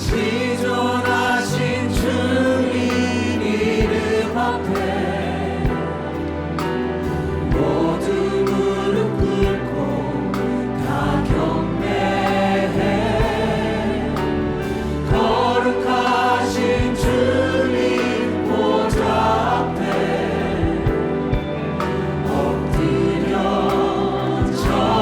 지존하신 주님 이름 앞에 모두 무릎 꿇고 다 경배해. 거룩하신 주님 보좌 앞에 엎드려 절하세.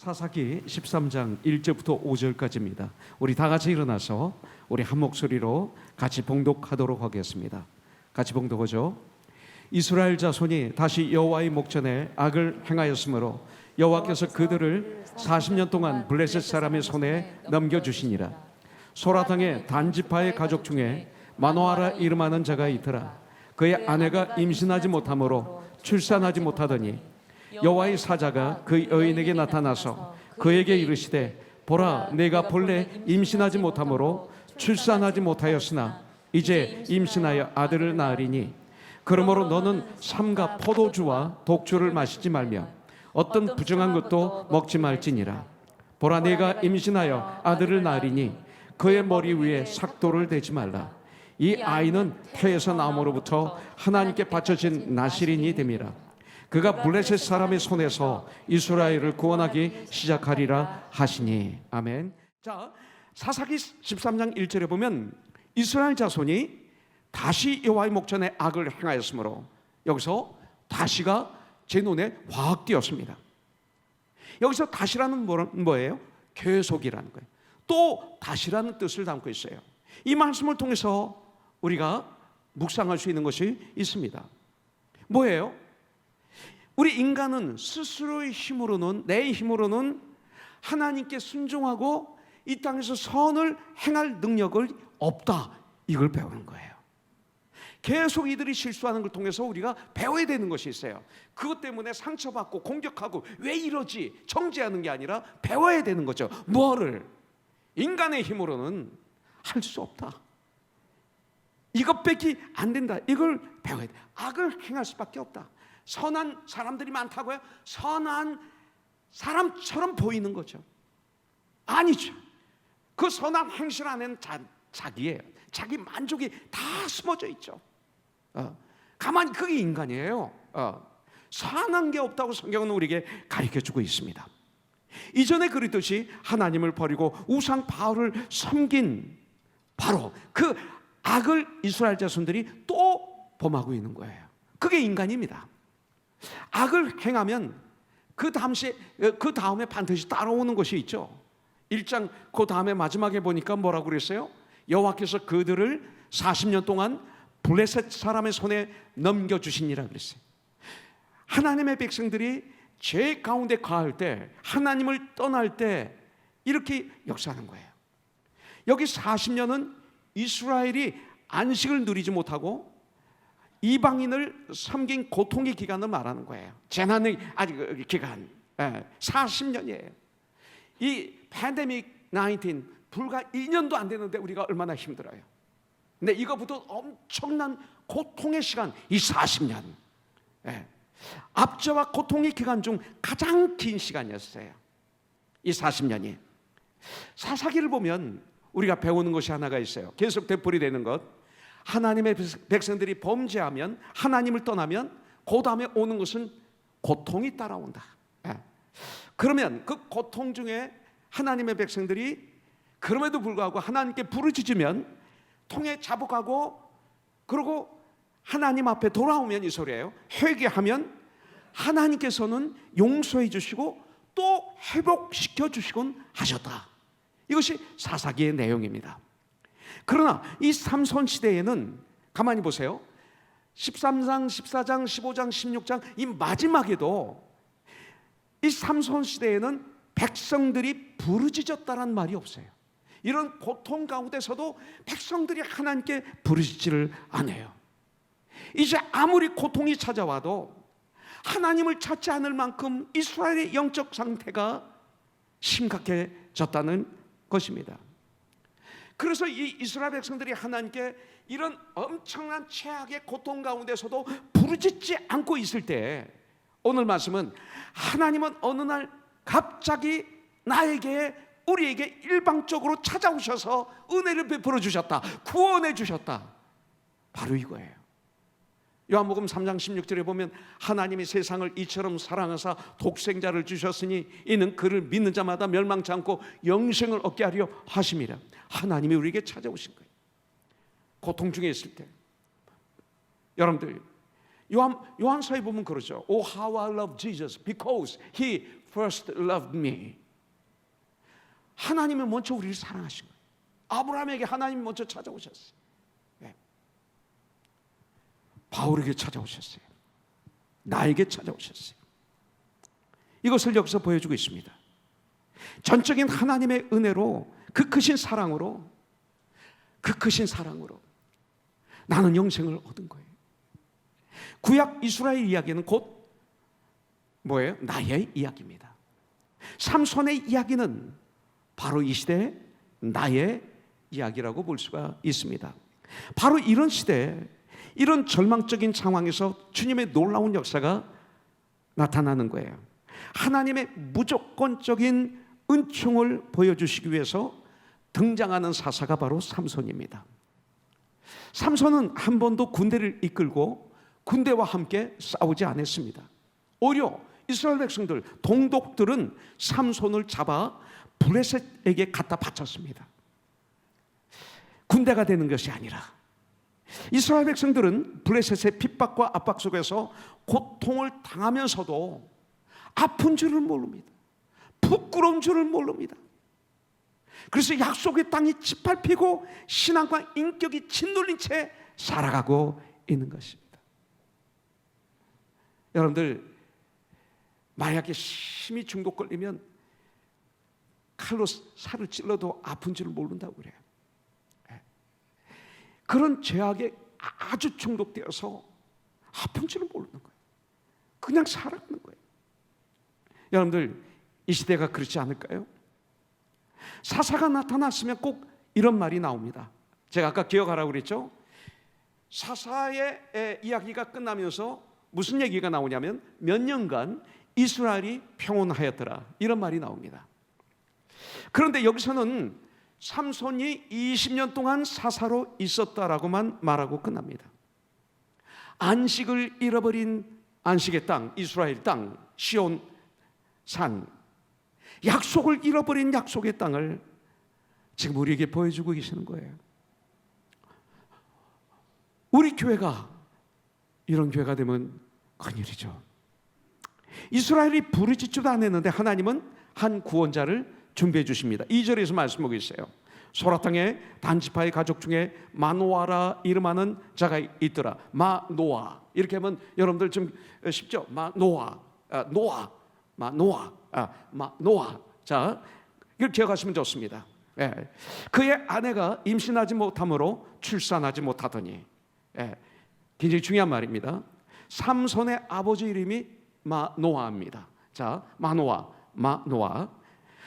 사사기 13장 1절부터 5절까지입니다. 우리 다 같이 일어나서 우리 한 목소리로 같이 봉독하도록 하겠습니다. 같이 봉독하죠. 이스라엘 자손이 다시 여호와의 목전에 악을 행하였으므로 여호와께서 그들을 40년 동안 블레셋 사람의 손에 넘겨주시니라. 소라 땅의 단지파의 가족 중에 마노아라 이름하는 자가 있더라. 그의 아내가 임신하지 못하므로 출산하지 못하더니 여호와의 사자가 그 여인에게 나타나서 그에게 이르시되 보라, 내가 본래 임신하지 못하므로 출산하지 못하였으나 이제 임신하여 아들을 낳으리니 그러므로 너는 삼가 포도주와 독주를 마시지 말며 어떤 부정한 것도 먹지 말지니라. 보라, 내가 임신하여 아들을 낳으리니 그의 머리 위에 삭도를 대지 말라. 이 아이는 태에서 나옴으로부터 하나님께 바쳐진 나실인이 됨이라. 그가 블레셋 사람의 손에서 이스라엘을 구원하기 시작하리라 하시니. 아멘. 자, 사사기 13장 1절에 보면 이스라엘 자손이 다시 여호와의 목전에 악을 행하였으므로, 여기서 다시가 제 눈에 확 띄었습니다. 여기서 다시라는 뭐예요? 계속이라는 거예요. 또 다시라는 뜻을 담고 있어요. 이 말씀을 통해서 우리가 묵상할 수 있는 것이 있습니다. 뭐예요? 우리 인간은 스스로의 힘으로는, 내 힘으로는 하나님께 순종하고 이 땅에서 선을 행할 능력을 없다, 이걸 배우는 거예요. 계속 이들이 실수하는 걸 통해서 우리가 배워야 되는 것이 있어요. 그것 때문에 상처받고 공격하고 왜 이러지 정죄하는 게 아니라 배워야 되는 거죠. 뭐를? 인간의 힘으로는 할 수 없다, 이것밖에 안 된다, 이걸 배워야 돼. 악을 행할 수밖에 없다. 선한 사람들이 많다고요? 선한 사람처럼 보이는 거죠. 아니죠. 그 선한 행실 안에는 자기예요. 자기 만족이 다 숨어져 있죠. 가만히, 그게 인간이에요. 선한 게 없다고 성경은 우리에게 가르쳐주고 있습니다. 이전에 그랬듯이 하나님을 버리고 우상 바알을 섬긴 바로 그 악을 이스라엘 자손들이 또 범하고 있는 거예요. 그게 인간입니다. 악을 행하면 그 다음에 반드시 따라오는 것이 있죠. 1장 그 다음에 마지막에 보니까 뭐라고 그랬어요? 여호와께서 그들을 40년 동안 블레셋 사람의 손에 넘겨주시니라 그랬어요. 하나님의 백성들이 죄 가운데 가할 때, 하나님을 떠날 때 이렇게 역사하는 거예요. 여기 40년은 이스라엘이 안식을 누리지 못하고 이방인을 섬긴 고통의 기간을 말하는 거예요. 재난의 기간 40년이에요. 이 팬데믹 19 불과 2년도 안 되는데 우리가 얼마나 힘들어요. 근데 이거부터 엄청난 고통의 시간, 이 40년, 압제와 고통의 기간 중 가장 긴 시간이었어요. 이 40년이. 사사기를 보면 우리가 배우는 것이 하나가 있어요. 계속 되풀이되는 것. 하나님의 백성들이 범죄하면, 하나님을 떠나면 그 다음에 오는 것은 고통이 따라온다. 그러면 그 고통 중에 하나님의 백성들이 그럼에도 불구하고 하나님께 부르짖으면 통에 자복하고, 그리고 하나님 앞에 돌아오면, 이 소리예요. 회개하면 하나님께서는 용서해 주시고 또 회복시켜 주시곤 하셨다. 이것이 사사기의 내용입니다. 그러나 이 삼손 시대에는 가만히 보세요. 13장, 14장, 15장, 16장 이 마지막에도 이 삼손 시대에는 백성들이 부르짖었다는 말이 없어요. 이런 고통 가운데서도 백성들이 하나님께 부르짖지를 않아요. 이제 아무리 고통이 찾아와도 하나님을 찾지 않을 만큼 이스라엘의 영적 상태가 심각해졌다는 것입니다. 그래서 이 이스라엘 백성들이 하나님께 이런 엄청난 최악의 고통 가운데서도 부르짖지 않고 있을 때, 오늘 말씀은 하나님은 어느 날 갑자기 나에게, 우리에게 일방적으로 찾아오셔서 은혜를 베풀어 주셨다, 구원해 주셨다, 바로 이거예요. 요한복음 3장 16절에 보면 하나님이 세상을 이처럼 사랑하사 독생자를 주셨으니 이는 그를 믿는 자마다 멸망치 않고 영생을 얻게 하려 하심이라. 하나님이 우리에게 찾아오신 거예요. 고통 중에 있을 때. 여러분들 요한서에 보면 그러죠. Oh how I love Jesus because He first loved me. 하나님은 먼저 우리를 사랑하신 거예요. 아브라함에게 하나님이 먼저 찾아오셨어요. 네. 바울에게 찾아오셨어요. 나에게 찾아오셨어요. 이것을 여기서 보여주고 있습니다. 전적인 하나님의 은혜로, 그 크신 사랑으로 나는 영생을 얻은 거예요. 구약 이스라엘 이야기는 곧 뭐예요? 나의 이야기입니다. 삼손의 이야기는 바로 이 시대의 나의 이야기라고 볼 수가 있습니다. 바로 이런 시대에, 이런 절망적인 상황에서 주님의 놀라운 역사가 나타나는 거예요. 하나님의 무조건적인 은총을 보여주시기 위해서 등장하는 사사가 바로 삼손입니다. 삼손은 한 번도 군대를 이끌고 군대와 함께 싸우지 않았습니다. 오히려 이스라엘 백성들, 동독들은 삼손을 잡아 블레셋에게 갖다 바쳤습니다. 군대가 되는 것이 아니라 이스라엘 백성들은 블레셋의 핍박과 압박 속에서 고통을 당하면서도 아픈 줄을 모릅니다. 부끄러운 줄을 모릅니다. 그래서 약속의 땅이 짓밟히고 신앙과 인격이 짓눌린 채 살아가고 있는 것입니다. 여러분들, 마약에 심히 중독 걸리면 칼로 살을 찔러도 아픈 줄을 모른다고 그래요. 그런 죄악에 아주 중독되어서 아픈 줄을 모르는 거예요. 그냥 살아가는 거예요. 여러분들, 이 시대가 그렇지 않을까요? 사사가 나타났으면 꼭 이런 말이 나옵니다. 제가 아까 기억하라고 그랬죠? 사사의 이야기가 끝나면서 무슨 얘기가 나오냐면 몇 년간 이스라엘이 평온하였더라, 이런 말이 나옵니다. 그런데 여기서는 삼손이 20년 동안 사사로 있었다라고만 말하고 끝납니다. 안식을 잃어버린 안식의 땅, 이스라엘 땅, 시온 산, 약속을 잃어버린 약속의 땅을 지금 우리에게 보여주고 계시는 거예요. 우리 교회가 이런 교회가 되면 큰일이죠. 이스라엘이 부르짖지도 않았는데 하나님은 한 구원자를 준비해 주십니다. 2절에서 말씀하고 있어요. 소라 땅에 단지파의 가족 중에 마노아라 이름하는 자가 있더라. 마노아, 이렇게 하면 여러분들 좀 쉽죠? 마노아, 마노아. 자, 이걸 기억하시면 좋습니다. 예. 그의 아내가 임신하지 못함으로 출산하지 못하더니, 예. 굉장히 중요한 말입니다. 삼손의 아버지 이름이 마노아입니다. 자, 마노아.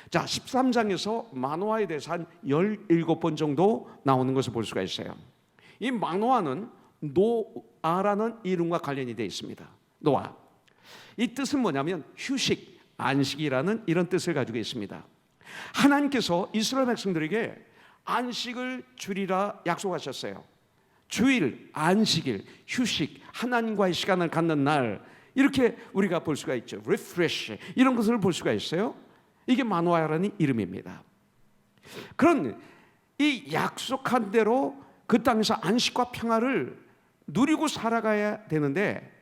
자, 13장에서 마노아에 대해서 한 17번 정도 나오는 것을 볼 수가 있어요. 이 마노아는 노아라는 이름과 관련이 되어 있습니다. 노아. 이 뜻은 뭐냐면 휴식, 안식이라는 이런 뜻을 가지고 있습니다. 하나님께서 이스라엘 백성들에게 안식을 주리라 약속하셨어요. 주일, 안식일, 휴식, 하나님과의 시간을 갖는 날, 이렇게 우리가 볼 수가 있죠. refresh, 이런 것을 볼 수가 있어요. 이게 마노아라는 이름입니다. 그런 이 약속한 대로 그 땅에서 안식과 평화를 누리고 살아가야 되는데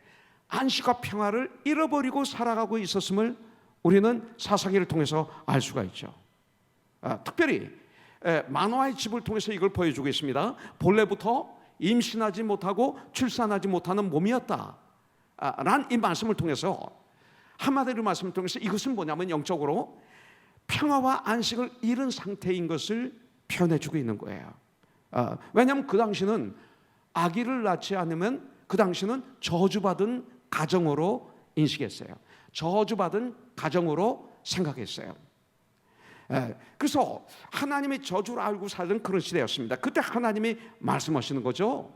안식과 평화를 잃어버리고 살아가고 있었음을 우리는 사사기를 통해서 알 수가 있죠. 특별히 마노아의 집을 통해서 이걸 보여주고 있습니다. 본래부터 임신하지 못하고 출산하지 못하는 몸이었다 라는 이 말씀을 통해서, 한마디로 말씀을 통해서 이것은 뭐냐면 영적으로 평화와 안식을 잃은 상태인 것을 표현해주고 있는 거예요. 왜냐하면 그 당시는 아기를 낳지 않으면 그 당시는 저주받은 가정으로 인식했어요. 저주받은 가정으로 생각했어요. 그래서 하나님의 저주를 알고 살던 그런 시대였습니다. 그때 하나님이 말씀하시는 거죠.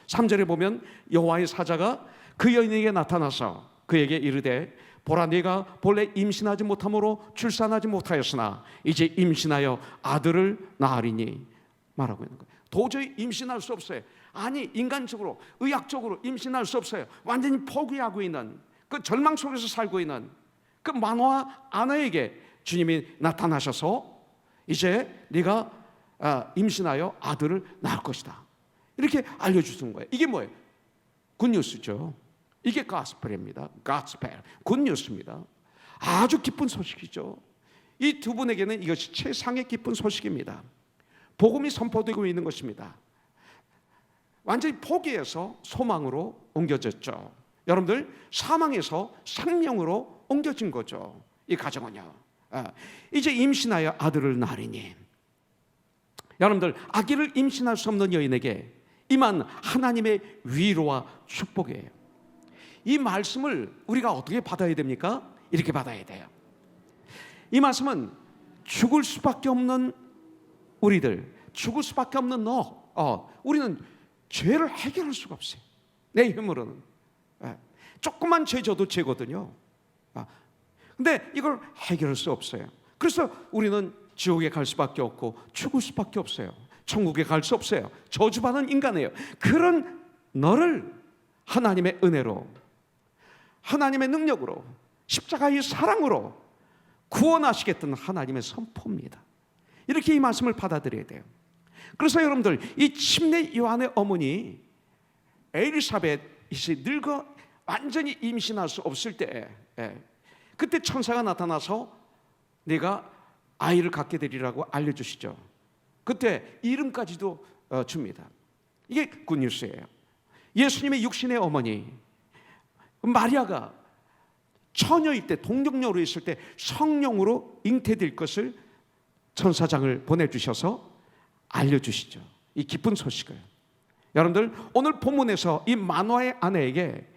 3절에 보면 여호와의 사자가 그 여인에게 나타나서 그에게 이르되 보라, 네가 본래 임신하지 못함으로 출산하지 못하였으나 이제 임신하여 아들을 낳으리니, 말하고 있는 거예요. 도저히 임신할 수 없어요. 아니, 인간적으로, 의학적으로 임신할 수 없어요. 완전히 포기하고 있는, 그 절망 속에서 살고 있는 그 마노아 아내에게 주님이 나타나셔서 이제 네가 임신하여 아들을 낳을 것이다, 이렇게 알려주신 거예요. 이게 뭐예요? 굿뉴스죠. 이게 가스펠입니다. 가스펠, 굿뉴스입니다. 아주 기쁜 소식이죠. 이 두 분에게는 이것이 최상의 기쁜 소식입니다. 복음이 선포되고 있는 것입니다. 완전히 포기해서 소망으로 옮겨졌죠. 여러분들, 사망에서 생명으로 옮겨진 거죠. 이 가정은요. 이제 임신하여 아들을 낳으리니. 여러분들, 아기를 임신할 수 없는 여인에게 임한 하나님의 위로와 축복이에요. 이 말씀을 우리가 어떻게 받아야 됩니까? 이렇게 받아야 돼요. 이 말씀은 죽을 수밖에 없는 우리들, 죽을 수밖에 없는 우리는 죄를 해결할 수가 없어요. 내 힘으로는. 조금만 죄 져도 죄거든요. 근데 이걸 해결할 수 없어요. 그래서 우리는 지옥에 갈 수밖에 없고 죽을 수밖에 없어요. 천국에 갈 수 없어요. 저주받은 인간이에요. 그런 너를 하나님의 은혜로, 하나님의 능력으로, 십자가의 사랑으로 구원하시겠다는 하나님의 선포입니다. 이렇게 이 말씀을 받아들여야 돼요. 그래서 여러분들, 이 침례 요한의 어머니 엘리사벳이 늙어 완전히 임신할 수 없을 때, 그때 천사가 나타나서 내가 아이를 갖게 되리라고 알려주시죠. 그때 이름까지도 줍니다. 이게 굿뉴스예요. 예수님의 육신의 어머니 마리아가 처녀일 때, 동정녀로 있을 때 성령으로 잉태될 것을 천사장을 보내주셔서 알려주시죠. 이 기쁜 소식을. 여러분들, 오늘 본문에서 이 만화의 아내에게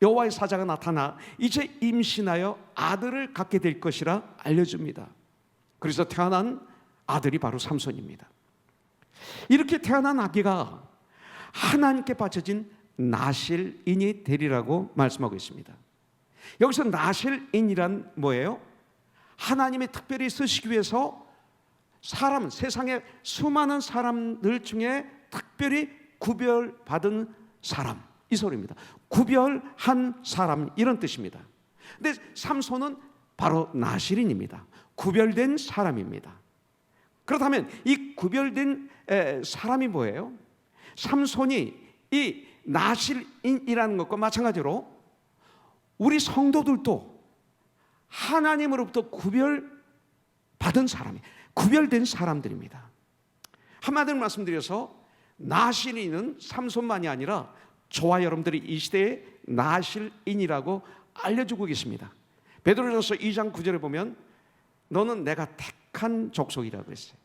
여호와의 사자가 나타나 이제 임신하여 아들을 갖게 될 것이라 알려줍니다. 그래서 태어난 아들이 바로 삼손입니다. 이렇게 태어난 아기가 하나님께 바쳐진 나실인이 되리라고 말씀하고 있습니다. 여기서 나실인이란 뭐예요? 하나님이 특별히 쓰시기 위해서 세상의 수많은 사람들 중에 특별히 구별받은 사람, 이 소리입니다. 구별한 사람, 이런 뜻입니다. 근데 삼손은 바로 나실인입니다. 구별된 사람입니다. 그렇다면 이 구별된 사람이 뭐예요? 삼손이 이 나실인이라는 것과 마찬가지로 우리 성도들도 하나님으로부터 구별받은 사람이, 구별된 사람들입니다. 한마디로 말씀드려서 나실인은 삼손만이 아니라 저와 여러분들이 이 시대의 나실인이라고 알려주고 계십니다. 베드로전서 2장 9절에 보면 너는 내가 택한 족속이라고 했어요.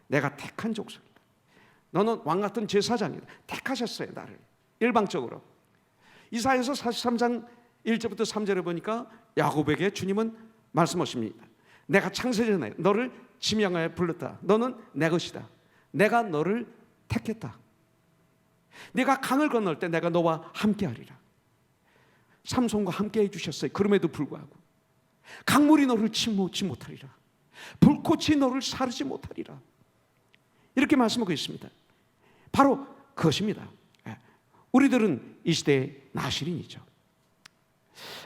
내가 택한 족속이다. 너는 왕같은 제사장이다. 택하셨어요, 나를. 일방적으로. 이사야서 43장 1절부터 3절에 보니까 야곱에게 주님은 말씀하십니다. 내가 창세전에 너를 지명하여 불렀다. 너는 내 것이다. 내가 너를 택했다. 네가 강을 건널 때 내가 너와 함께하리라. 삼손과 함께 해주셨어요. 그럼에도 불구하고 강물이 너를 침몰치 못하리라. 불꽃이 너를 사르지 못하리라. 이렇게 말씀하고 있습니다. 바로 그것입니다. 우리들은 이 시대의 나실인이죠.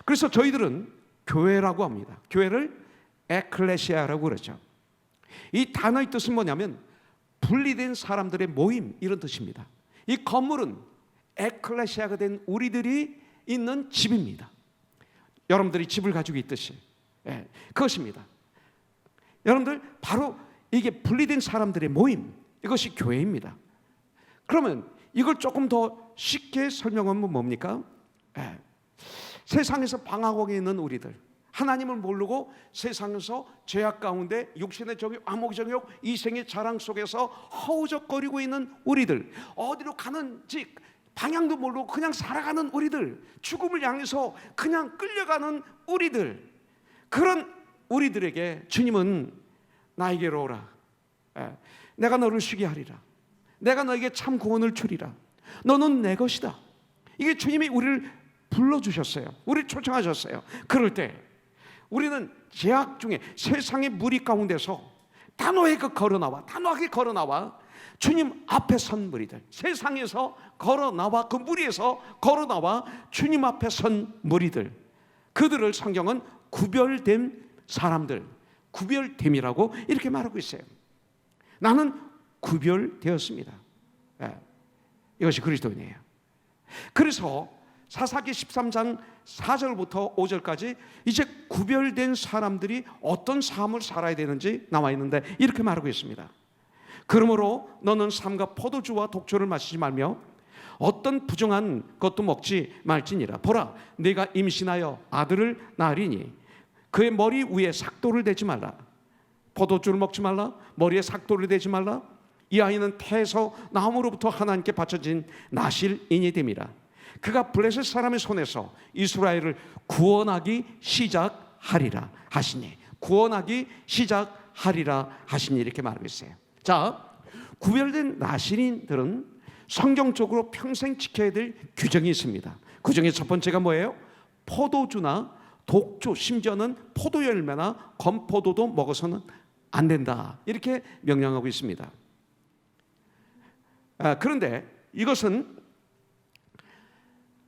그래서 저희들은 교회라고 합니다. 교회를 에클레시아라고 그러죠. 이 단어의 뜻은 뭐냐면 분리된 사람들의 모임, 이런 뜻입니다. 이 건물은 에클레시아가 된 우리들이 있는 집입니다. 여러분들이 집을 가지고 있듯이 그것입니다. 여러분들, 바로 이게 분리된 사람들의 모임, 이것이 교회입니다. 그러면 이걸 조금 더 쉽게 설명하면 뭡니까? 세상에서 방황하고 있는 우리들, 하나님을 모르고 세상에서 죄악 가운데 육신의 정욕, 암흑의 정욕, 이생의 자랑 속에서 허우적거리고 있는 우리들, 어디로 가는지 방향도 모르고 그냥 살아가는 우리들, 죽음을 향해서 그냥 끌려가는 우리들, 그런 우리들에게 주님은 나에게로 오라. 내가 너를 쉬게 하리라. 내가 너에게 참 구원을 주리라. 너는 내 것이다. 이게 주님이 우리를 불러주셨어요. 우리를 초청하셨어요. 그럴 때 우리는 죄악 중에 세상의 무리 가운데서 단호하게 걸어나와 주님 앞에 선 무리들, 세상에서 걸어나와 그 무리에서 걸어나와 주님 앞에 선 무리들, 그들을 성경은 구별된 사람들, 구별됨이라고 이렇게 말하고 있어요. 나는 구별되었습니다. 이것이 그리스도인이에요. 그래서 사사기 13장 4절부터 5절까지 이제 구별된 사람들이 어떤 삶을 살아야 되는지 나와 있는데 이렇게 말하고 있습니다. 그러므로 너는 삼가 포도주와 독초를 마시지 말며 어떤 부정한 것도 먹지 말지니라. 보라, 네가 임신하여 아들을 낳으리니 그의 머리 위에 삭도를 대지 말라. 포도주를 먹지 말라. 머리에 삭도를 대지 말라. 이 아이는 태에서 나옴으로부터 하나님께 바쳐진 나실인이 됨이라. 그가 블레셋 사람의 손에서 이스라엘을 구원하기 시작하리라 하시니, 구원하기 시작하리라 하시니, 이렇게 말하고 있어요. 자, 구별된 나실인들은 성경적으로 평생 지켜야 될 규정이 있습니다. 그 중에 첫 번째가 뭐예요? 포도주나 독주, 심지어는 포도 열매나 건포도도 먹어서는 안 된다, 이렇게 명령하고 있습니다. 그런데 이것은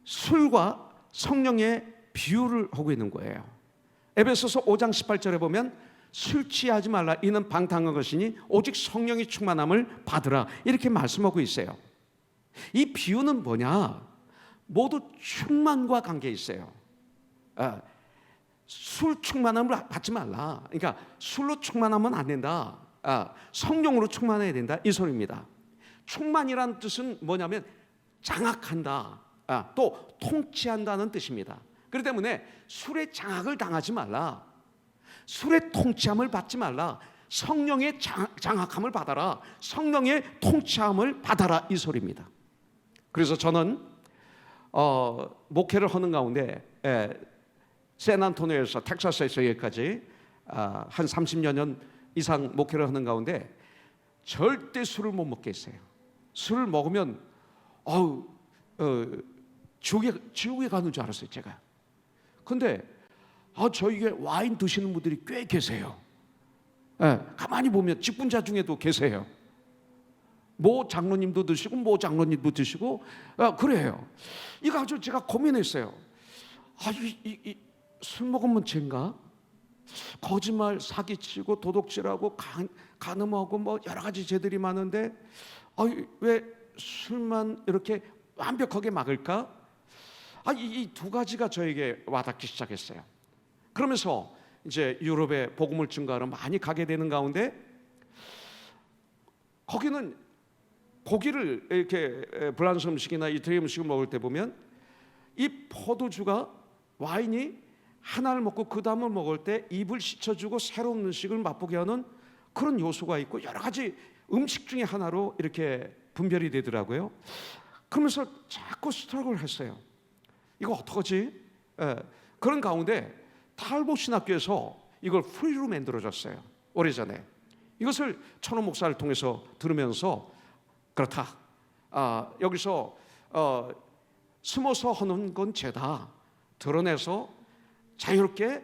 술과 성령의 비유를 하고 있는 거예요. 에베소서 5장 18절에 보면 술 취하지 말라, 이는 방탕한 것이니 오직 성령의 충만함을 받으라, 이렇게 말씀하고 있어요. 이 비유는 뭐냐? 모두 충만과 관계 있어요. 술 충만함을 받지 말라. 그러니까 술로 충만하면 안 된다. 성령으로 충만해야 된다, 이 소리입니다. 충만이라는 뜻은 뭐냐면 장악한다, 또 통치한다는 뜻입니다. 그렇기 때문에 술에 장악을 당하지 말라, 술의 통치함을 받지 말라, 성령의 장악함을 받아라, 성령의 통치함을 받아라, 이 소리입니다. 그래서 저는 목회를 하는 가운데 샌안토니오에서 텍사스에서 여기까지 한 30여 년 이상 목회를 하는 가운데 절대 술을 못 먹겠어요. 술을 먹으면 지옥에 가는 줄 알았어요, 제가. 근데 저에게 와인 드시는 분들이 꽤 계세요. 가만히 보면 직분자 중에도 계세요. 모 장로님도 드시고 모 장로님도 드시고 그래요. 이거 아주 제가 고민했어요. 술 먹으면 죄인가? 거짓말, 사기치고 도둑질하고 간음하고 뭐 여러 가지 죄들이 많은데 왜 술만 이렇게 완벽하게 막을까? 이 두 가지가 저에게 와닿기 시작했어요. 그러면서 이제 유럽에 복음을 증거하러 많이 가게 되는 가운데 거기는 고기를 이렇게 프랑스 음식이나 이태리 음식을 먹을 때 보면 이 포도주가, 와인이 하나를 먹고 그 다음을 먹을 때 입을 씻어주고 새로운 음식을 맛보게 하는 그런 요소가 있고 여러 가지 음식 중에 하나로 이렇게 분별이 되더라고요. 그러면서 자꾸 스트럭을 했어요. 이거 어떡하지? 그런 가운데 탈보 신학교에서 이걸 프리로 만들어졌어요, 오래전에. 이것을 천호 목사를 통해서 들으면서 그렇다, 여기서 숨어서 하는 건 죄다, 드러내서 자유롭게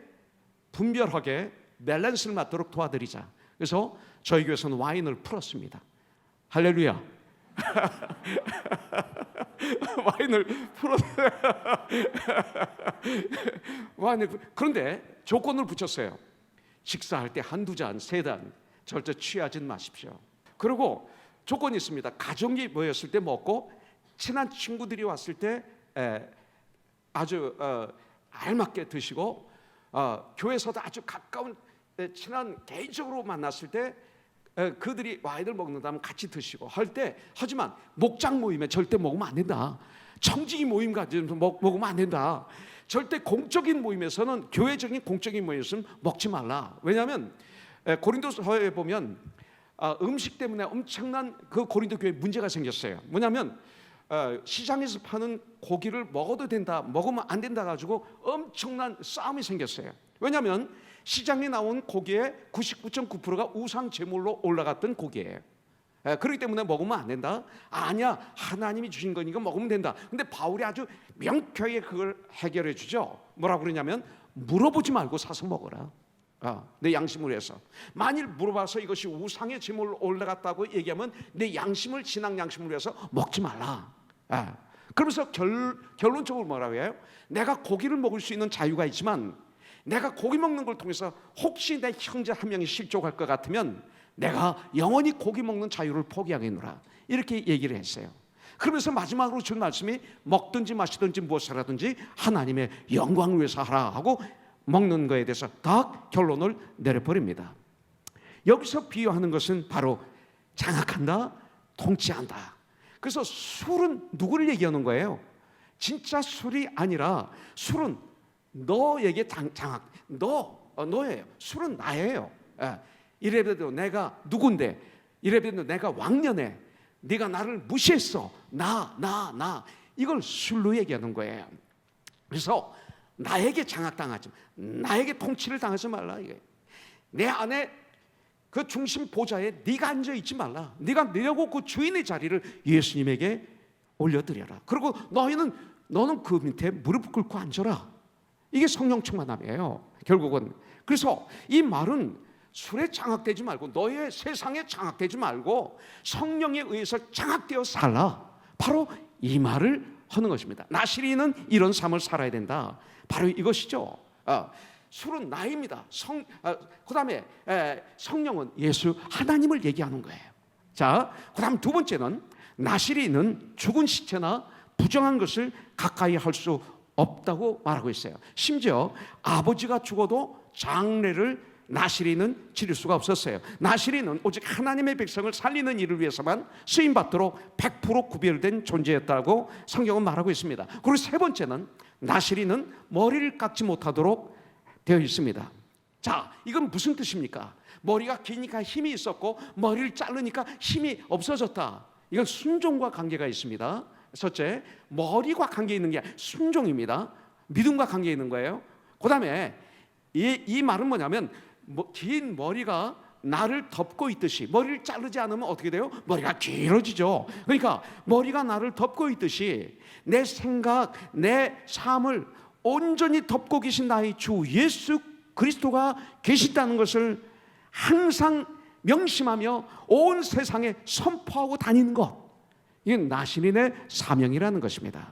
분별하게 밸런스를 맞도록 도와드리자. 그래서 저희 교회에서는 와인을 풀었습니다. 할렐루야. 와인을 풀었어요. 그런데 조건을 붙였어요. 식사할 때 한두 잔, 세 잔 절대 취하지 마십시오. 그리고 조건이 있습니다. 가족이 모였을 때 먹고 친한 친구들이 왔을 때 아주 알맞게 드시고 교회에서도 아주 가까운 친한 개인적으로 만났을 때 그들이 와인을 먹는다면 같이 드시고 할 때, 하지만 목장 모임에 절대 먹으면 안 된다. 청지기 모임 가지고 먹으면 안 된다. 절대 공적인 모임에서는, 교회적인 공적인 모임에서는 먹지 말라. 왜냐하면 고린도서에 보면 음식 때문에 엄청난 그 고린도 교회에 문제가 생겼어요. 뭐냐면 시장에서 파는 고기를 먹어도 된다, 먹으면 안 된다 가지고 엄청난 싸움이 생겼어요. 왜냐하면 시장에 나온 고기의 99.9%가 우상 제물로 올라갔던 고기예요. 그렇기 때문에 먹으면 안 된다. 아니야, 하나님이 주신 거니까 먹으면 된다. 근데 바울이 아주 명쾌하게 그걸 해결해 주죠. 뭐라고 그러냐면 물어보지 말고 사서 먹어라. 내 양심을 위해서. 만일 물어봐서 이것이 우상의 제물로 올라갔다고 얘기하면 내 양심을, 신앙 양심을 위해서 먹지 말라. 그러면서 결론적으로 뭐라고 해요? 내가 고기를 먹을 수 있는 자유가 있지만 내가 고기 먹는 걸 통해서 혹시 내 형제 한 명이 실족할 것 같으면 내가 영원히 고기 먹는 자유를 포기하겠노라, 이렇게 얘기를 했어요. 그러면서 마지막으로 준 말씀이 먹든지 마시든지 무엇을 하든지 하나님의 영광을 위해서 하라 하고 먹는 거에 대해서 딱 결론을 내려버립니다. 여기서 비유하는 것은 바로 장악한다, 통치한다. 그래서 술은 누구를 얘기하는 거예요? 진짜 술이 아니라 술은 너에게 너예요. 술은 나예요. 이래봬도 내가 누군데, 이래봬도 내가 왕년에 네가 나를 무시했어. 나 이걸 술로 얘기하는 거예요. 그래서 나에게 장악당하지, 나에게 통치를 당하지 말라. 이게 내 안에 그 중심 보좌에 네가 앉아 있지 말라. 네가 내려고 그 주인의 자리를 예수님에게 올려드려라. 그리고 너는 그 밑에 무릎 꿇고 앉아라. 이게 성령 충만함이에요, 결국은. 그래서 이 말은 술에 장악되지 말고, 너의 세상에 장악되지 말고 성령에 의해서 장악되어 살라. 바로 이 말을 하는 것입니다. 나시리는 이런 삶을 살아야 된다. 바로 이것이죠. 술은 나입니다. 그 다음에 성령은 예수 하나님을 얘기하는 거예요. 자, 그 다음 두 번째는 나시리는 죽은 시체나 부정한 것을 가까이 할 수 없다고 말하고 있어요. 심지어 아버지가 죽어도 장례를 나시리는 치를 수가 없었어요. 나시리는 오직 하나님의 백성을 살리는 일을 위해서만 쓰임받도록 100% 구별된 존재였다고 성경은 말하고 있습니다. 그리고 세 번째는 나시리는 머리를 깎지 못하도록 되어 있습니다. 자, 이건 무슨 뜻입니까? 머리가 기니까 힘이 있었고 머리를 자르니까 힘이 없어졌다. 이건 순종과 관계가 있습니다. 첫째, 머리와 관계 있는 게 순종입니다. 믿음과 관계 있는 거예요. 그 다음에 이 말은 뭐냐면, 긴 머리가 나를 덮고 있듯이, 머리를 자르지 않으면 어떻게 돼요? 머리가 길어지죠. 그러니까 머리가 나를 덮고 있듯이 내 생각, 내 삶을 온전히 덮고 계신 나의 주 예수 그리스도가 계시다는 것을 항상 명심하며 온 세상에 선포하고 다니는 것, 이게 나시린의 사명이라는 것입니다.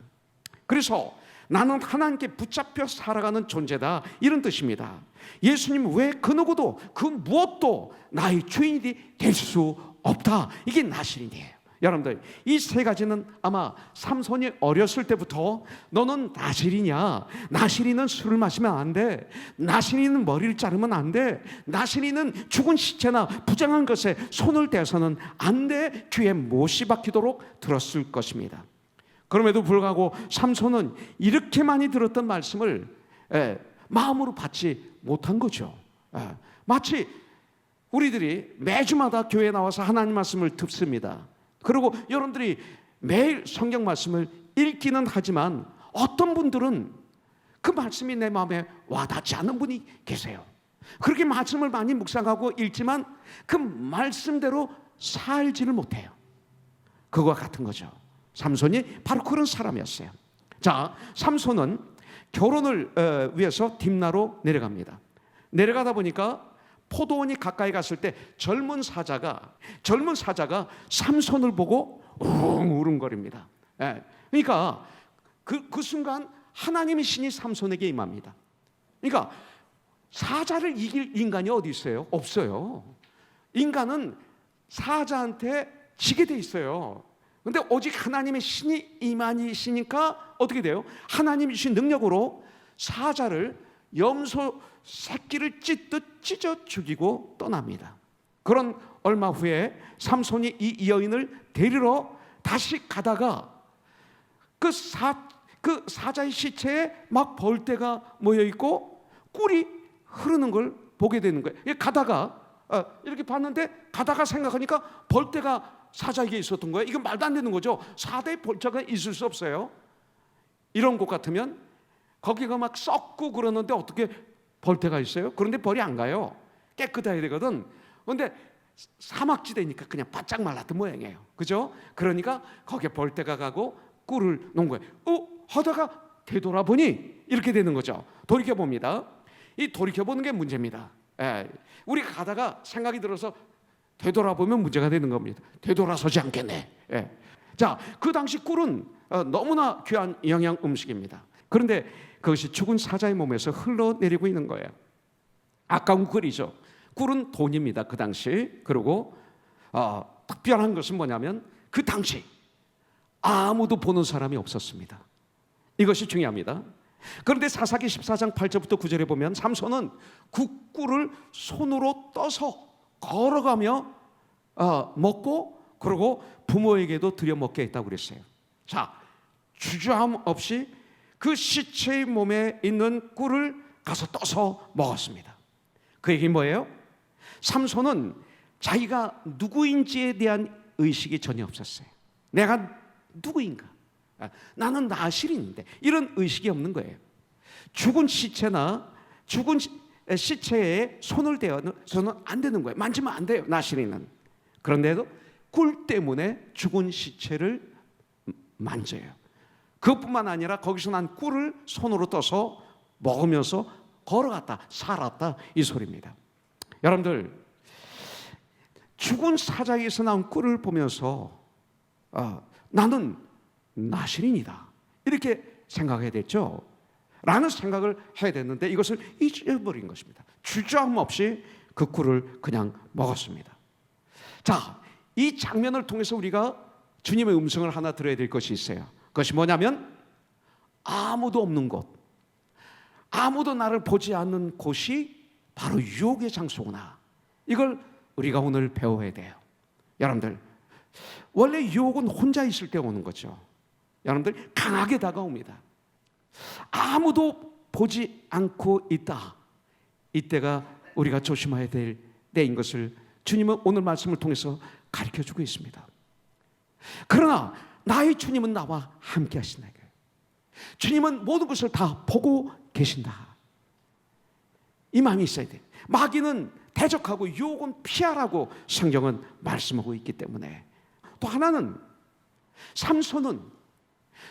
그래서 나는 하나님께 붙잡혀 살아가는 존재다, 이런 뜻입니다. 예수님 외 그 누구도 그 무엇도 나의 주인이 될 수 없다, 이게 나시린이에요. 여러분들, 이 세 가지는 아마 삼손이 어렸을 때부터 너는 나시린이야, 나시린은 술을 마시면 안 돼, 나시린은 머리를 자르면 안 돼, 나시린은 죽은 시체나 부정한 것에 손을 대서는 안 돼, 귀에 못이 박히도록 들었을 것입니다. 그럼에도 불구하고 삼손은 이렇게 많이 들었던 말씀을 마음으로 받지 못한 거죠. 마치 우리들이 매주마다 교회에 나와서 하나님 말씀을 듣습니다. 그리고 여러분들이 매일 성경 말씀을 읽기는 하지만 어떤 분들은 그 말씀이 내 마음에 와닿지 않는 분이 계세요. 그렇게 말씀을 많이 묵상하고 읽지만 그 말씀대로 살지를 못해요. 그거와 같은 거죠. 삼손이 바로 그런 사람이었어요. 자, 삼손은 결혼을 위해서 딥나로 내려갑니다. 내려가다 보니까 포도원이 가까이 갔을 때 젊은 사자가 삼손을 보고 우릉거립니다. 그러니까 그 순간 하나님의 신이 삼손에게 임합니다. 그러니까 사자를 이길 인간이 어디 있어요? 없어요. 인간은 사자한테 지게 돼 있어요. 근데 오직 하나님의 신이 임하시니까 어떻게 돼요? 하나님이 주신 능력으로 사자를 염소 새끼를 찢듯 찢어 죽이고 떠납니다. 그런 얼마 후에 삼손이 이 여인을 데리러 다시 가다가 그 사자의 시체에 막 벌떼가 모여 있고 꿀이 흐르는 걸 보게 되는 거예요. 가다가 이렇게 봤는데, 가다가 생각하니까 벌떼가 사자에게 있었던 거예요. 이건 말도 안 되는 거죠. 사대의 벌떼가 있을 수 없어요. 이런 곳 같으면 거기가 막 썩고 그러는데 어떻게 벌떼가 있어요? 그런데 벌이 안 가요. 깨끗해야 되거든. 그런데 사막지대니까 그냥 바짝 말랐던 모양이에요. 그죠? 그러니까 거기에 벌떼가 가고 꿀을 놓은 거예요. 하다가 되돌아보니 이렇게 되는 거죠. 돌이켜봅니다. 이 돌이켜보는 게 문제입니다. 우리 가다가 생각이 들어서 되돌아보면 문제가 되는 겁니다. 되돌아서지 않겠네. 자, 그 당시 꿀은 너무나 귀한 영양 음식입니다. 그런데 그것이 죽은 사자의 몸에서 흘러내리고 있는 거예요. 아까운 꿀이죠. 꿀은 돈입니다, 그 당시. 그리고 특별한 것은 뭐냐면 그 당시 아무도 보는 사람이 없었습니다. 이것이 중요합니다. 그런데 사사기 14장 8절부터 9절에 보면 삼손은 그 꿀을 손으로 떠서 걸어가며 먹고, 그리고 부모에게도 드려 먹게 했다고 그랬어요. 자, 주저함 없이 그 시체의 몸에 있는 꿀을 가서 떠서 먹었습니다. 그 얘기 뭐예요? 삼손은 자기가 누구인지에 대한 의식이 전혀 없었어요. 내가 누구인가? 나는 나실인인데, 이런 의식이 없는 거예요. 죽은 시체나 죽은 시체에 손을 대어서는 안 되는 거예요. 만지면 안 돼요, 나실인은. 그런데도 꿀 때문에 죽은 시체를 만져요. 그것뿐만 아니라 거기서 난 꿀을 손으로 떠서 먹으면서 걸어갔다, 살았다, 이 소리입니다. 여러분들, 죽은 사자에서 나온 꿀을 보면서 나는 나실인이다, 이렇게 생각해야 됐죠. 라는 생각을 해야 됐는데 이것을 잊어버린 것입니다. 주저함 없이 그 꿀을 그냥 먹었습니다. 자, 이 장면을 통해서 우리가 주님의 음성을 하나 들어야 될 것이 있어요. 그것이 뭐냐면, 아무도 없는 곳, 아무도 나를 보지 않는 곳이 바로 유혹의 장소구나. 이걸 우리가 오늘 배워야 돼요. 여러분들, 원래 유혹은 혼자 있을 때 오는 거죠. 여러분들, 강하게 다가옵니다. 아무도 보지 않고 있다, 이때가 우리가 조심해야 될 때인 것을 주님은 오늘 말씀을 통해서 가르쳐주고 있습니다. 그러나 나의 주님은 나와 함께 하신다. 주님은 모든 것을 다 보고 계신다, 이 마음이 있어야 돼. 마귀는 대적하고 유혹은 피하라고 성경은 말씀하고 있기 때문에. 또 하나는, 삼손은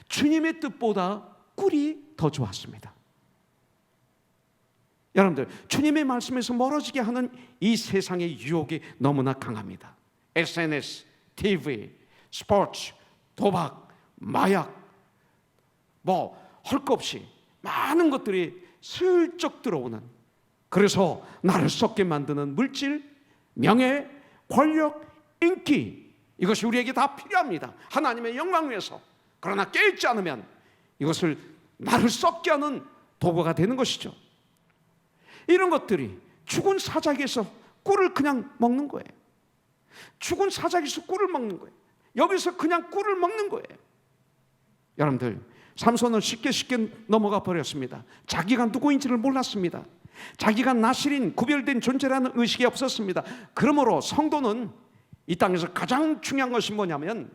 주님의 뜻보다 꿀이 더 좋았습니다. 여러분들, 주님의 말씀에서 멀어지게 하는 이 세상의 유혹이 너무나 강합니다. SNS, TV, 스포츠, 도박, 마약, 할 것 없이 많은 것들이 슬쩍 들어오는, 그래서 나를 썩게 만드는 물질, 명예, 권력, 인기, 이것이 우리에게 다 필요합니다. 하나님의 영광 위해서. 그러나 깨닫지 않으면 이것을 나를 썩게 하는 도구가 되는 것이죠. 이런 것들이 죽은 사자에게서 꿀을 그냥 먹는 거예요. 죽은 사자에게서 꿀을 먹는 거예요. 여기서 그냥 꿀을 먹는 거예요. 여러분들, 삼손은 쉽게 넘어가 버렸습니다. 자기가 누구인지를 몰랐습니다. 자기가 나실인 구별된 존재라는 의식이 없었습니다. 그러므로 성도는 이 땅에서 가장 중요한 것이 뭐냐면,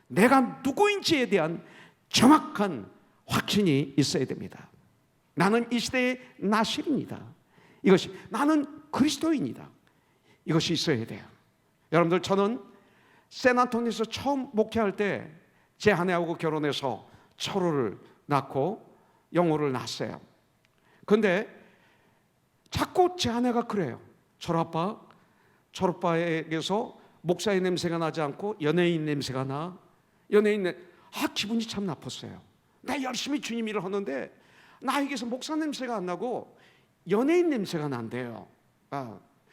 내가 누구인지에 대한 정확한 확신이 있어야 됩니다. 나는 이 시대의 나실입니다. 이것이, 나는 그리스도인이다, 이것이 있어야 돼요. 여러분들, 저는 샌안토니에서 처음 목회할 때 제 아내하고 결혼해서 철호를 낳고 영호를 낳았어요. 그런데 자꾸 제 아내가 그래요. 철오빠에게서 목사의 냄새가 나지 않고 연예인 냄새가 나. 기분이 참 나빴어요. 나 열심히 주님 일을 하는데 나에게서 목사 냄새가 안 나고 연예인 냄새가 난대요.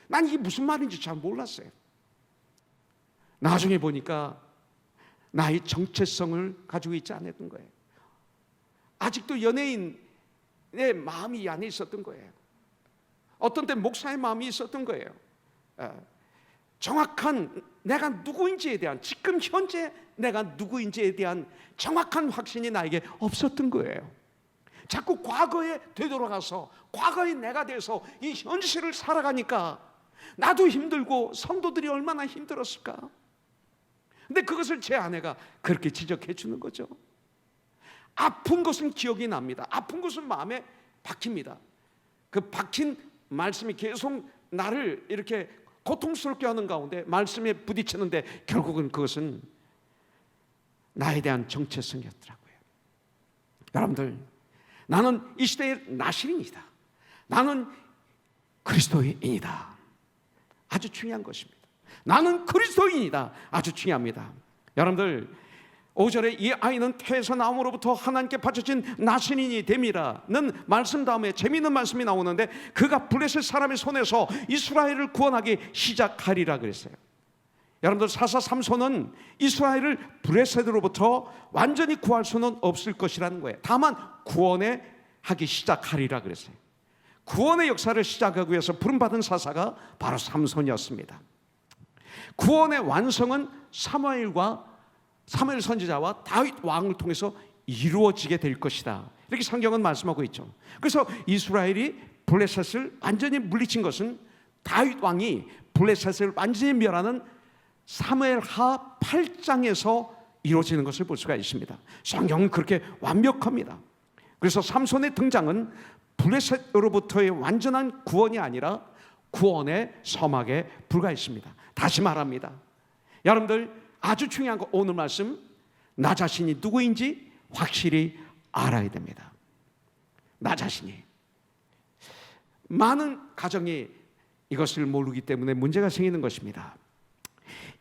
난 이게 무슨 말인지 잘 몰랐어요. 나중에 보니까 나의 정체성을 가지고 있지 않았던 거예요. 아직도 연예인의 마음이 이 안에 있었던 거예요. 어떤 때 목사의 마음이 있었던 거예요. 정확한 내가 누구인지에 대한, 지금 현재 내가 누구인지에 대한 정확한 확신이 나에게 없었던 거예요. 자꾸 과거에 되돌아가서 과거의 내가 돼서 이 현실을 살아가니까 나도 힘들고 성도들이 얼마나 힘들었을까. 근데 그것을 제 아내가 그렇게 지적해 주는 거죠. 아픈 것은 기억이 납니다. 아픈 것은 마음에 박힙니다. 그 박힌 말씀이 계속 나를 이렇게 고통스럽게 하는 가운데 말씀에 부딪히는데 결국은 그것은 나에 대한 정체성이었더라고요. 여러분들, 나는 이 시대의 나실인이다, 나는 그리스도인이다, 아주 중요한 것입니다. 나는 그리스도인이다, 아주 중요합니다. 여러분들, 5절에 이 아이는 태에서 나옴으로부터 하나님께 바쳐진 나신인이 됨이라는 말씀 다음에 재미있는 말씀이 나오는데, 그가 블레셋 사람의 손에서 이스라엘을 구원하기 시작하리라 그랬어요. 여러분들 사사 삼손은 이스라엘을 블레셋으로부터 완전히 구할 수는 없을 것이라는 거예요. 다만 구원에 하기 시작하리라 그랬어요. 구원의 역사를 시작하기 위해서 부름받은 사사가 바로 삼손이었습니다. 구원의 완성은 사무엘 선지자와 다윗 왕을 통해서 이루어지게 될 것이다, 이렇게 성경은 말씀하고 있죠. 그래서 이스라엘이 블레셋을 완전히 물리친 것은 다윗 왕이 블레셋을 완전히 멸하는 사무엘하 8장에서 이루어지는 것을 볼 수가 있습니다. 성경은 그렇게 완벽합니다. 그래서 삼손의 등장은 블레셋으로부터의 완전한 구원이 아니라 구원의 서막에 불과했습니다. 다시 말합니다, 여러분들 아주 중요한 거, 오늘 말씀 나 자신이 누구인지 확실히 알아야 됩니다. 나 자신이. 많은 가정이 이것을 모르기 때문에 문제가 생기는 것입니다.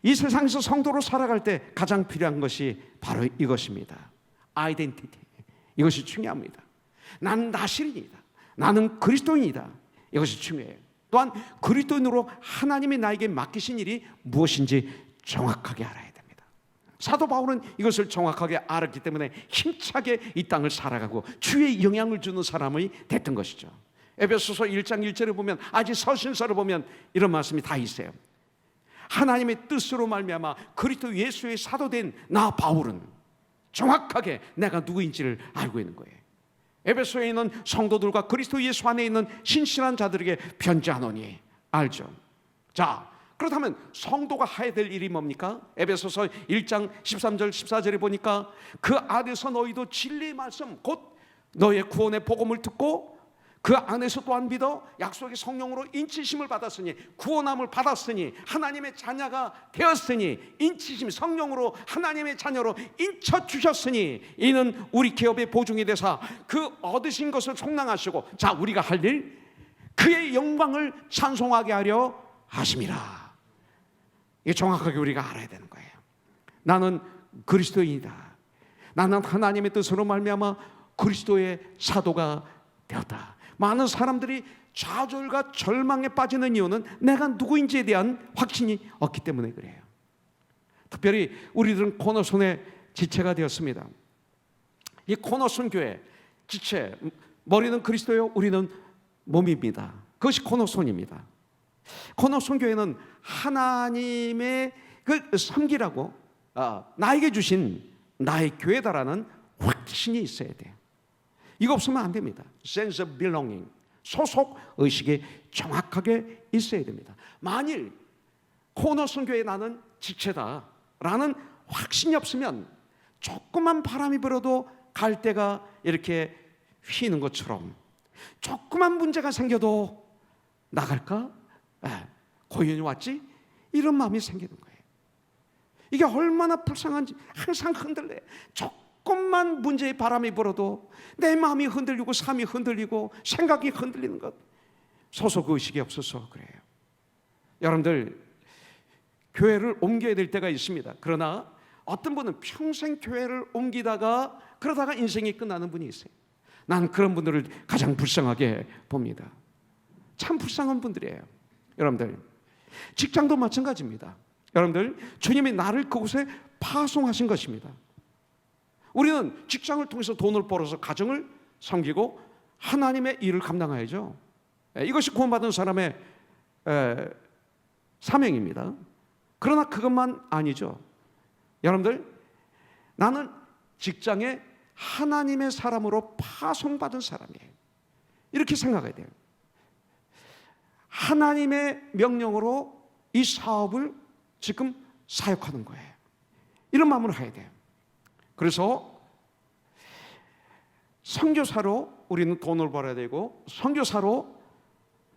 이 세상에서 성도로 살아갈 때 가장 필요한 것이 바로 이것입니다. 아이덴티티. 이것이 중요합니다. 나는 나신이다, 나는 그리스도인이다, 이것이 중요해요. 또한 그리스도인으로 하나님이 나에게 맡기신 일이 무엇인지 정확하게 알아야 됩니다. 사도 바울은 이것을 정확하게 알았기 때문에 힘차게 이 땅을 살아가고 주의 영향을 주는 사람이 됐던 것이죠. 에베소서 1장 1절에 보면, 아직 서신서를 보면 이런 말씀이 다 있어요. 하나님의 뜻으로 말미암아 그리스도 예수의 사도된 나 바울은 정확하게 내가 누구인지를 알고 있는 거예요. 에베소에 있는 성도들과 그리스도 예수 안에 있는 신실한 자들에게 편지하노니, 알죠? 자, 그렇다면 성도가 해야 될 일이 뭡니까? 에베소서 1장 13절 14절에 보니까 그 안에서 너희도 진리의 말씀 곧 너의 구원의 복음을 듣고 그 안에서 또한 믿어 약속의 성령으로 인치심을 받았으니, 구원함을 받았으니, 하나님의 자녀가 되었으니, 인치심 성령으로 하나님의 자녀로 인쳐 주셨으니 이는 우리 기업의 보증이 되사 그 얻으신 것을 속량하시고, 자, 우리가 할 일 그의 영광을 찬송하게 하려 하심이라. 이게 정확하게 우리가 알아야 되는 거예요. 나는 그리스도인이다. 나는 하나님의 뜻으로 말미암아 그리스도의 사도가 되었다. 많은 사람들이 좌절과 절망에 빠지는 이유는 내가 누구인지에 대한 확신이 없기 때문에 그래요. 특별히 우리들은 코너손의 지체가 되었습니다. 이 코너손 교회 지체, 머리는 그리스도요, 우리는 몸입니다. 그것이 코너손입니다. 코너손 교회는 하나님의 그 섬기라고 나에게 주신 나의 교회다라는 확신이 있어야 돼요. 이거 없으면 안 됩니다. Sense of belonging, 소속 의식이 정확하게 있어야 됩니다. 만일 코너손 교회에 나는 지체다라는 확신이 없으면 조그만 바람이 불어도 갈대가 이렇게 휘는 것처럼, 조그만 문제가 생겨도 나갈까? 고연이 왔지? 이런 마음이 생기는 거예요. 이게 얼마나 불쌍한지 항상 흔들려요. 조금만 문제의 바람이 불어도 내 마음이 흔들리고 삶이 흔들리고 생각이 흔들리는 것, 소속의식이 없어서 그래요. 여러분들, 교회를 옮겨야 될 때가 있습니다. 그러나 어떤 분은 평생 교회를 옮기다가 그러다가 인생이 끝나는 분이 있어요. 난 그런 분들을 가장 불쌍하게 봅니다. 참 불쌍한 분들이에요. 여러분들, 직장도 마찬가지입니다. 여러분들, 주님이 나를 그곳에 파송하신 것입니다. 우리는 직장을 통해서 돈을 벌어서 가정을 섬기고 하나님의 일을 감당해야죠. 이것이 구원받은 사람의 사명입니다. 그러나 그것만 아니죠. 여러분들, 나는 직장에 하나님의 사람으로 파송받은 사람이에요. 이렇게 생각해야 돼요. 하나님의 명령으로 이 사업을 지금 사역하는 거예요. 이런 마음으로 해야 돼요. 그래서 선교사로 우리는 돈을 벌어야 되고, 선교사로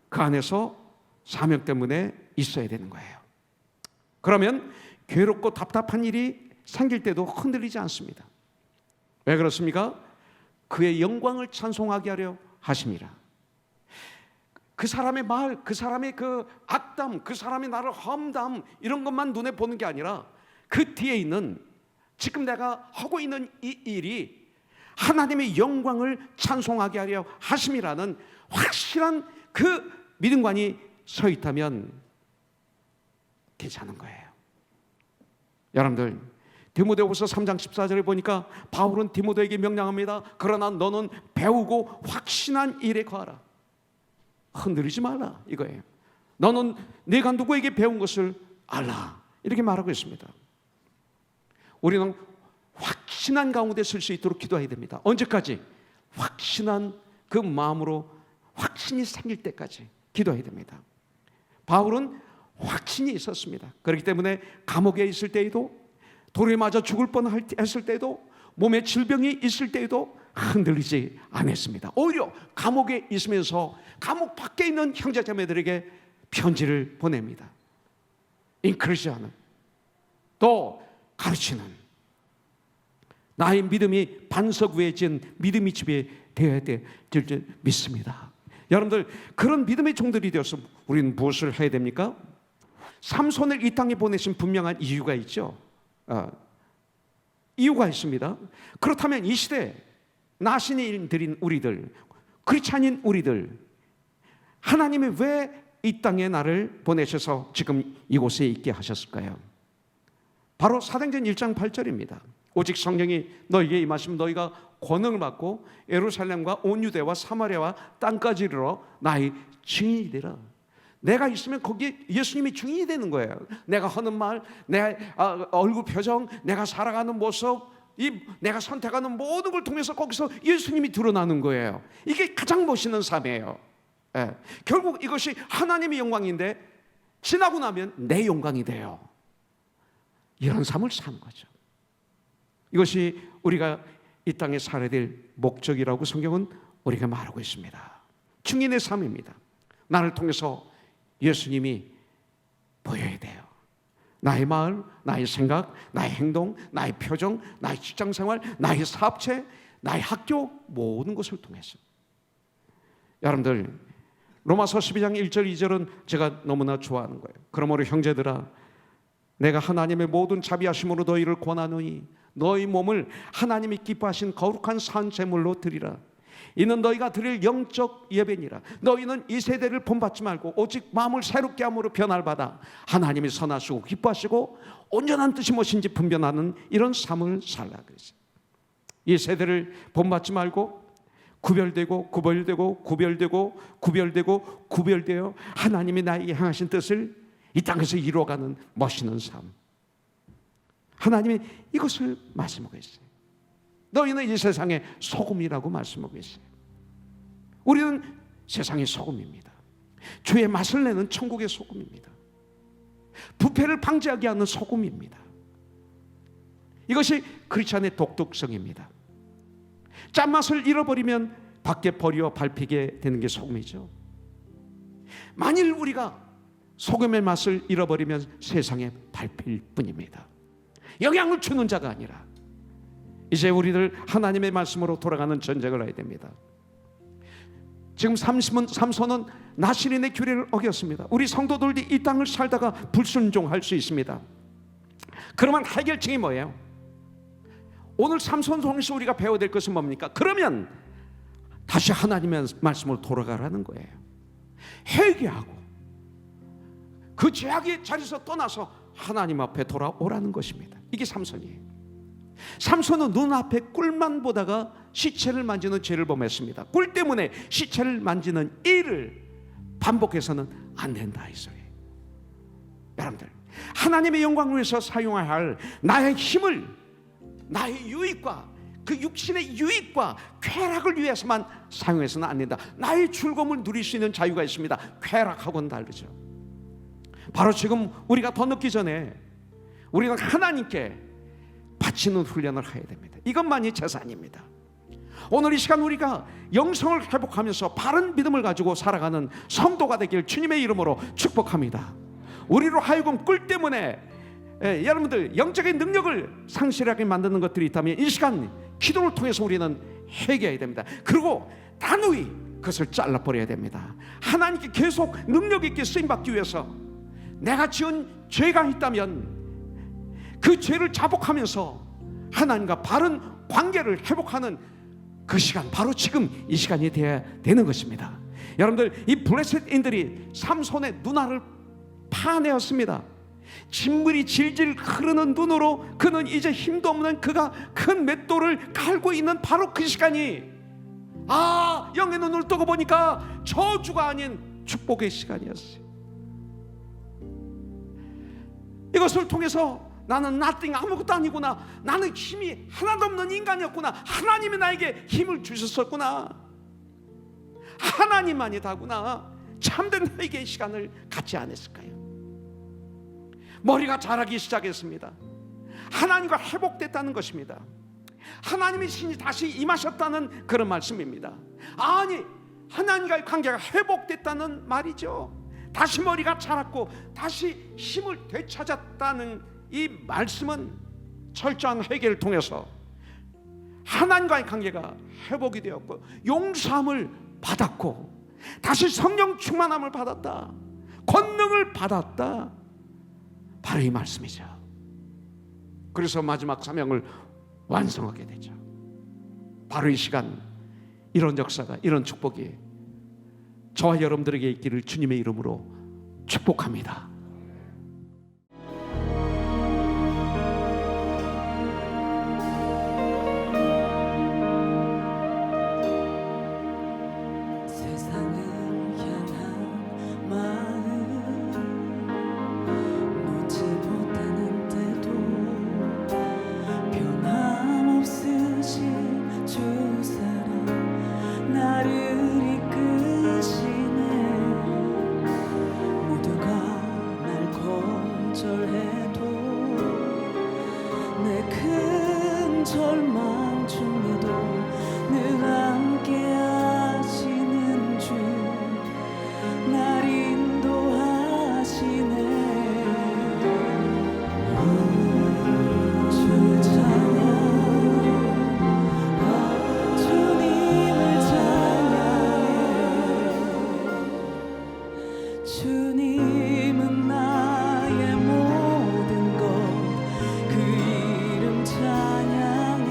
그 안에서 사명 때문에 있어야 되는 거예요. 그러면 괴롭고 답답한 일이 생길 때도 흔들리지 않습니다. 왜 그렇습니까? 그의 영광을 찬송하게 하려 하심이라. 그 사람의 말, 그 사람의 그 악담, 그 사람이 나를 험담, 이런 것만 눈에 보는 게 아니라 그 뒤에 있는, 지금 내가 하고 있는 이 일이 하나님의 영광을 찬송하게 하려 하심이라는 확실한 그 믿음관이 서 있다면 괜찮은 거예요. 여러분들 디모데후서 3장 14절에 보니까 바울은 디모데에게 명령합니다. 그러나 너는 배우고 확신한 일에 거하라. 흔들리지 말라 이거예요. 너는 네가 누구에게 배운 것을 알라 이렇게 말하고 있습니다. 우리는 확신한 가운데 설 수 있도록 기도해야 됩니다. 언제까지? 확신한 그 마음으로 확신이 생길 때까지 기도해야 됩니다. 바울은 확신이 있었습니다. 그렇기 때문에 감옥에 있을 때에도, 돌에 맞아 죽을 뻔했을 때도, 몸에 질병이 있을 때에도 흔들리지 않았습니다. 오히려 감옥에 있으면서 감옥 밖에 있는 형제자매들에게 편지를 보냅니다. 인크리지하는, 또 가르치는, 나의 믿음이 반석 위에 지은 믿음의 집에 되어야 될 줄 믿습니다. 여러분들 그런 믿음의 종들이 되어서 우리는 무엇을 해야 됩니까? 삼손을 이 땅에 보내신 분명한 이유가 있죠. 이유가 있습니다. 그렇다면 이 시대 나신인들인 우리들, 크리스찬인 우리들, 하나님이 왜 이 땅에 나를 보내셔서 지금 이곳에 있게 하셨을까요? 바로 사도행전 1장 8절입니다. 오직 성령이 너희에게 임하시면 너희가 권능을 받고 예루살렘과 온 유대와 사마리아와 땅까지 이르러 나의 증인이 되라. 내가 있으면 거기에 예수님이 증인이 되는 거예요. 내가 하는 말, 내 얼굴 표정, 내가 살아가는 모습, 내가 선택하는 모든 걸 통해서 거기서 예수님이 드러나는 거예요. 이게 가장 멋있는 삶이에요. 결국 이것이 하나님의 영광인데 지나고 나면 내 영광이 돼요. 이런 삶을 사는 거죠. 이것이 우리가 이 땅에 살아야 될 목적이라고 성경은 우리가 말하고 있습니다. 증인의 삶입니다. 나를 통해서 예수님이 보여야 돼요. 나의 마음, 나의 생각, 나의 행동, 나의 표정, 나의 직장생활, 나의 사업체, 나의 학교, 모든 것을 통해서. 여러분들 로마서 12장 1절 2절은 제가 너무나 좋아하는 거예요. 그러므로 형제들아, 내가 하나님의 모든 자비하심으로 너희를 권하노니 너희 몸을 하나님이 기뻐하신 거룩한 산 제물로 드리라. 이는 너희가 드릴 영적 예배니라. 너희는 이 세대를 본받지 말고 오직 마음을 새롭게 함으로 변화를 받아 하나님이 선하시고 기뻐하시고 온전한 뜻이 무엇인지 분별하는 이런 삶을 살라 그랬어요. 이 세대를 본받지 말고 구별되고 하나님이 나에게 향하신 뜻을 이 땅에서 이루어가는 멋있는 삶. 하나님이 이것을 말씀하고 있어요. 너희는 이 세상의 소금이라고 말씀하고 있어요. 우리는 세상의 소금입니다. 주의 맛을 내는 천국의 소금입니다. 부패를 방지하게 하는 소금입니다. 이것이 크리스찬의 독특성입니다. 짠맛을 잃어버리면 밖에 버려 밟히게 되는 게 소금이죠. 만일 우리가 소금의 맛을 잃어버리면 세상에 밟힐 뿐입니다. 영향을 주는 자가 아니라 이제 우리들 하나님의 말씀으로 돌아가는 전쟁을 해야 됩니다. 지금 삼손은 나신인의 규례를 어겼습니다. 우리 성도들이 이 땅을 살다가 불순종할 수 있습니다. 그러면 해결책이 뭐예요? 오늘 삼손 통해서 우리가 배워야 될 것은 뭡니까? 그러면 다시 하나님의 말씀으로 돌아가라는 거예요. 회개하고 그 죄악의 자리에서 떠나서 하나님 앞에 돌아오라는 것입니다. 이게 삼손이에요. 삼손은 눈앞에 꿀만 보다가 시체를 만지는 죄를 범했습니다. 꿀 때문에 시체를 만지는 일을 반복해서는 안 된다 이 소리예요. 여러분들 하나님의 영광을 위해서 사용해야 할 나의 힘을, 나의 유익과 그 육신의 유익과 쾌락을 위해서만 사용해서는 안 된다. 나의 즐거움을 누릴 수 있는 자유가 있습니다. 쾌락하고는 다르죠. 바로 지금 우리가 더 늦기 전에 우리는 하나님께 바치는 훈련을 해야 됩니다. 이것만이 재산입니다. 오늘 이 시간 우리가 영성을 회복하면서 바른 믿음을 가지고 살아가는 성도가 되길 주님의 이름으로 축복합니다. 우리로 하여금 꿀 때문에 여러분들 영적인 능력을 상실하게 만드는 것들이 있다면 이 시간 기도를 통해서 우리는 회개해야 됩니다. 그리고 단호히 그것을 잘라버려야 됩니다. 하나님께 계속 능력 있게 쓰임받기 위해서 내가 지은 죄가 있다면 그 죄를 자복하면서 하나님과 바른 관계를 회복하는 그 시간, 바로 지금 이 시간이 되어야 되는 것입니다. 여러분들 이 블레셋인들이 삼손의 누나를 파내었습니다. 진물이 질질 흐르는 눈으로 그는 이제 힘도 없는 그가 큰 맷돌을 갈고 있는 바로 그 시간이 영의 눈을 뜨고 보니까 저주가 아닌 축복의 시간이었어요. 이것을 통해서 나는 nothing, 아무것도 아니구나, 나는 힘이 하나도 없는 인간이었구나, 하나님이 나에게 힘을 주셨었구나, 하나님만이 다구나, 참된 나에게 시간을 갖지 않았을까요? 머리가 자라기 시작했습니다. 하나님과 회복됐다는 것입니다. 하나님의 신이 다시 임하셨다는 그런 말씀입니다. 아니, 하나님과의 관계가 회복됐다는 말이죠. 다시 머리가 자랐고 다시 힘을 되찾았다는 이 말씀은 철저한 회개를 통해서 하나님과의 관계가 회복이 되었고 용서함을 받았고 다시 성령 충만함을 받았다, 권능을 받았다, 바로 이 말씀이죠. 그래서 마지막 사명을 완성하게 되죠. 바로 이 시간, 이런 역사가, 이런 축복이 저와 여러분들에게 있기를 주님의 이름으로 축복합니다. 세상을 향한 마음 놓지 못하는 때도 변함없으신 주 사랑 나를 이끄시네. 모두가 날 거절해도 내 큰 절망 중에도 늘 함께 하시는 주, 날 인도하시네. 주 찬양, 주님을 찬양해. 주님은 나의 모든 것, 그 이름 찬양해.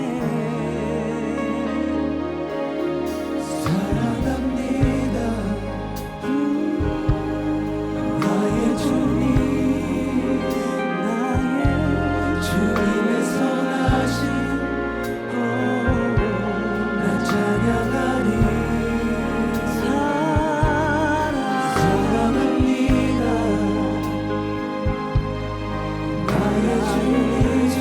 사랑합니다 나의 주님, 나의 주님의 선하심 나 찬양하리. 사랑합니다 나의 주님,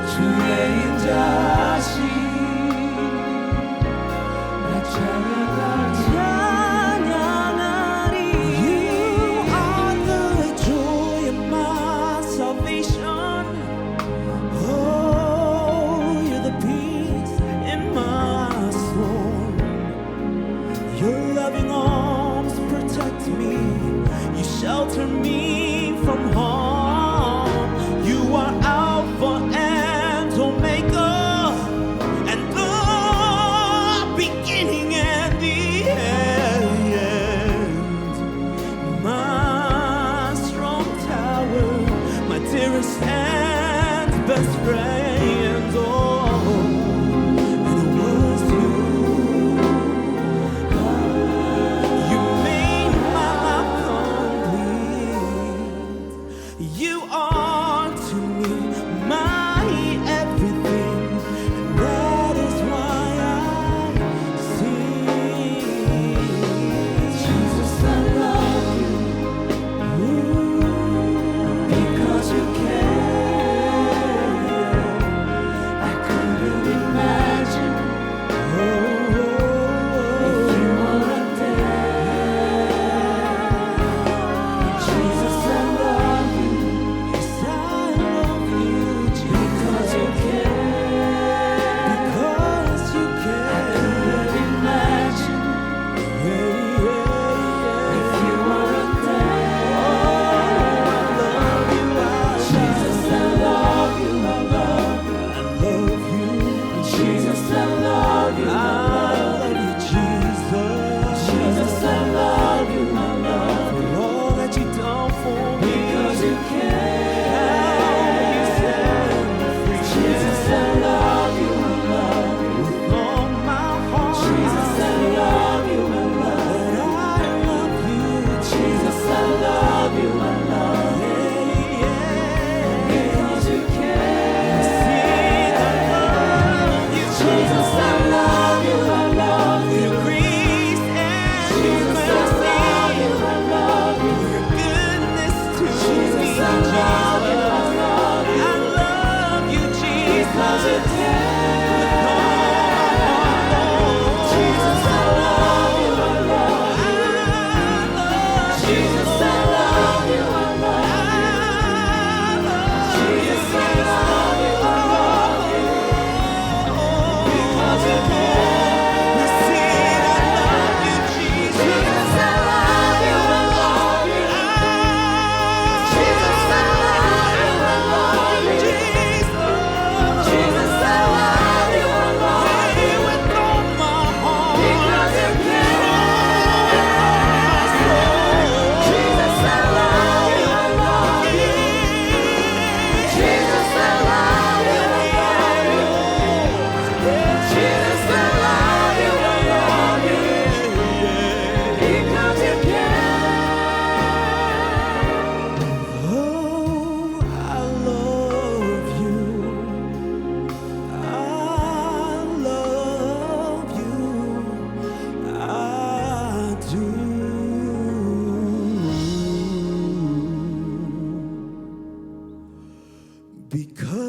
주의 인자하심 나 찬양하리. You are the joy of my salvation. Oh, you're the peace in my soul. Your loving arms protect me. You shelter me from harm. You are Alpha and Omega, and the beginning and the end. My strong tower, my dearest and best friend. Oh, and it was you. You made my life complete. Jesus, I love you, I love you. Jesus, I love you, I love you. Because you care. We sing, I love you, Jesus. Jesus, I love you, I love you. Jesus, I love you, I love you. Jesus, I love you, I love you. With all my heart. Because you care. Jesus, I love you, I love you. Jesus, I love you, I love you. Jesus, I love you, I love you. Because you care. Oh, I love you. I love you. I do. Because